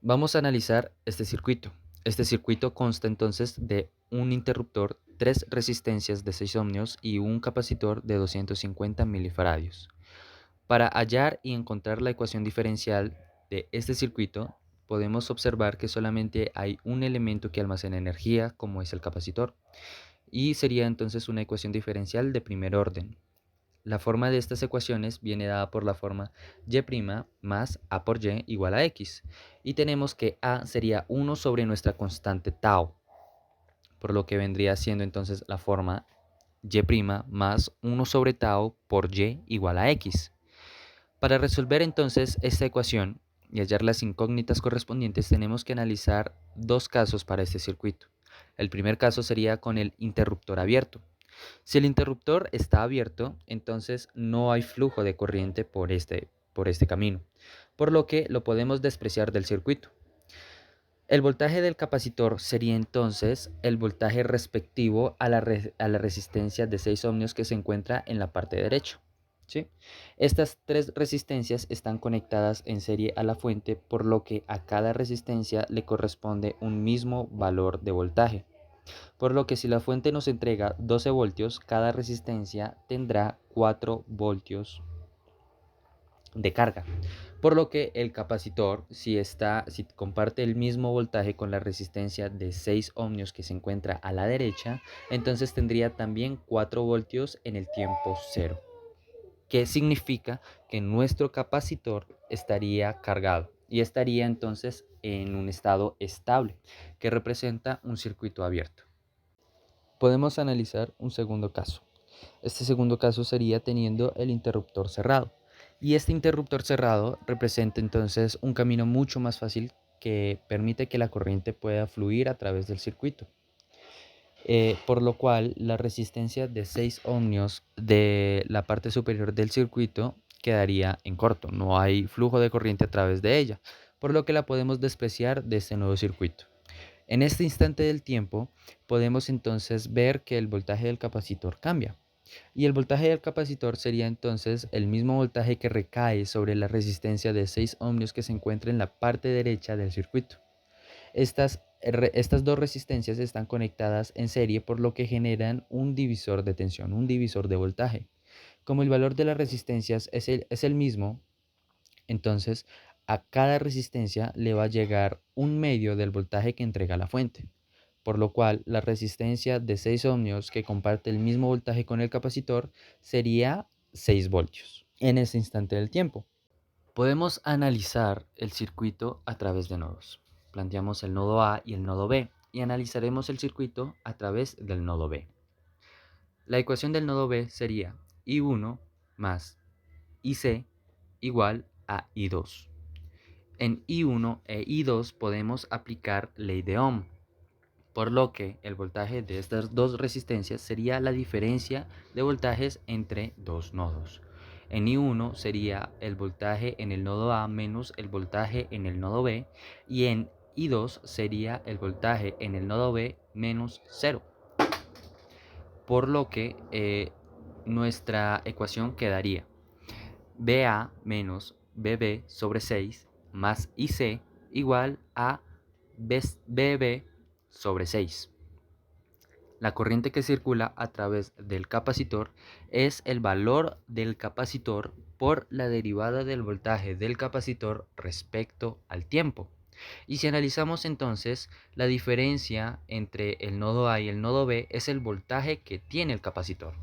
Vamos a analizar este circuito. Este circuito consta entonces de un interruptor, tres resistencias de 6 ohmios y un capacitor de 250 milifaradios. Para hallar y encontrar la ecuación diferencial de este circuito, podemos observar que solamente hay un elemento que almacena energía, como es el capacitor, y sería entonces una ecuación diferencial de primer orden. La forma de estas ecuaciones viene dada por la forma y' más a por y igual a x, y tenemos que a sería 1 sobre nuestra constante tau, por lo que vendría siendo entonces la forma y' más 1 sobre tau por y igual a x. Para resolver entonces esta ecuación y hallar las incógnitas correspondientes, tenemos que analizar dos casos para este circuito. El primer caso sería con el interruptor abierto. Si el interruptor está abierto, entonces no hay flujo de corriente por este camino, por lo que lo podemos despreciar del circuito. El voltaje del capacitor sería entonces el voltaje respectivo a la resistencia de 6 ohmios que se encuentra en la parte derecha. ¿Sí? Estas tres resistencias están conectadas en serie a la fuente, por lo que a cada resistencia le corresponde un mismo valor de voltaje. Por lo que si la fuente nos entrega 12 voltios, cada resistencia tendrá 4 voltios de carga. Por lo que el capacitor, si comparte el mismo voltaje con la resistencia de 6 ohmios que se encuentra a la derecha, entonces tendría también 4 voltios en el tiempo cero. ¿Qué significa? Que nuestro capacitor estaría cargado y estaría entonces en un estado estable, que representa un circuito abierto. Podemos analizar un segundo caso. Este segundo caso sería teniendo el interruptor cerrado. Y este interruptor cerrado representa entonces un camino mucho más fácil que permite que la corriente pueda fluir a través del circuito. Por lo cual la resistencia de 6 ohmios de la parte superior del circuito quedaría en corto. No hay flujo de corriente a través de ella, por lo que la podemos despreciar de este nuevo circuito. En este instante del tiempo podemos entonces ver que el voltaje del capacitor cambia. Y el voltaje del capacitor sería entonces el mismo voltaje que recae sobre la resistencia de 6 ohmios que se encuentra en la parte derecha del circuito. Estas dos resistencias están conectadas en serie, por lo que generan un divisor de tensión, un divisor de voltaje. Como el valor de las resistencias es el mismo, entonces a cada resistencia le va a llegar un medio del voltaje que entrega la fuente, por lo cual la resistencia de 6 ohmios que comparte el mismo voltaje con el capacitor sería 6 voltios en ese instante del tiempo. Podemos analizar el circuito a través de nodos. Planteamos el nodo A y el nodo B y analizaremos el circuito a través del nodo B. La ecuación del nodo B sería I1 más IC igual a I2. En I1 e I2 podemos aplicar ley de Ohm, por lo que el voltaje de estas dos resistencias sería la diferencia de voltajes entre dos nodos. En I1 sería el voltaje en el nodo A menos el voltaje en el nodo B, y en I2 sería el voltaje en el nodo B menos 0. Por lo que nuestra ecuación quedaría BA menos BB sobre 6 más IC igual a BB sobre 6. La corriente que circula a través del capacitor es el valor del capacitor por la derivada del voltaje del capacitor respecto al tiempo. Y si analizamos entonces, la diferencia entre el nodo A y el nodo B es el voltaje que tiene el capacitor.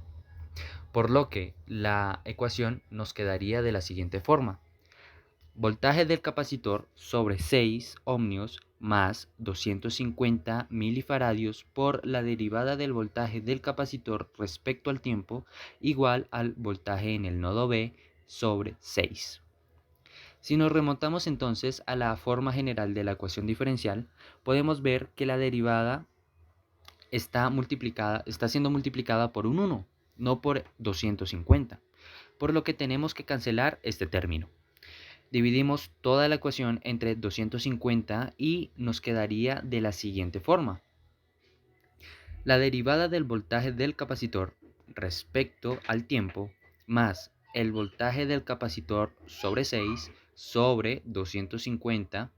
Por lo que la ecuación nos quedaría de la siguiente forma: voltaje del capacitor sobre 6 ohmios más 250 milifaradios por la derivada del voltaje del capacitor respecto al tiempo, igual al voltaje en el nodo B sobre 6. Si nos remontamos entonces a la forma general de la ecuación diferencial, podemos ver que la derivada está siendo multiplicada por un 1, no por 250, por lo que tenemos que cancelar este término. Dividimos toda la ecuación entre 250 y nos quedaría de la siguiente forma: la derivada del voltaje del capacitor respecto al tiempo más el voltaje del capacitor sobre 6 sobre 250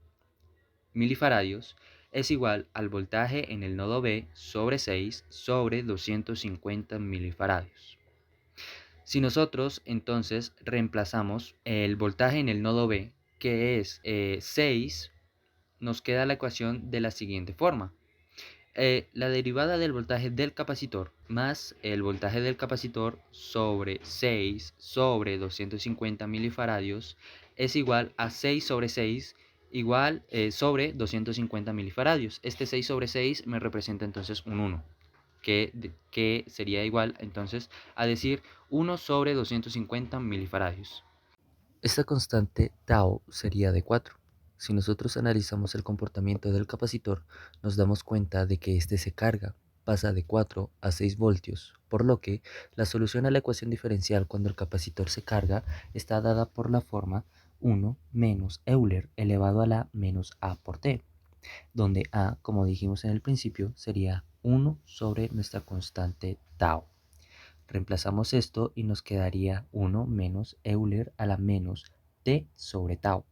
milifaradios es igual al voltaje en el nodo B sobre 6 sobre 250 milifaradios. Si nosotros entonces reemplazamos el voltaje en el nodo B, que es 6, nos queda la ecuación de la siguiente forma. La derivada del voltaje del capacitor más el voltaje del capacitor sobre 6 sobre 250 milifaradios es igual a 6 sobre 6 igual sobre 250 milifaradios. Este 6 sobre 6 me representa entonces un 1, que sería igual entonces a decir 1 sobre 250 milifaradios. Esta constante tau sería de 4. Si nosotros analizamos el comportamiento del capacitor, nos damos cuenta de que este se carga, pasa de 4 a 6 voltios, por lo que la solución a la ecuación diferencial cuando el capacitor se carga está dada por la forma 1 menos Euler elevado a la menos A por T, donde A, como dijimos en el principio, sería 1 sobre nuestra constante tau. Reemplazamos esto y nos quedaría 1 menos Euler a la menos T sobre tau.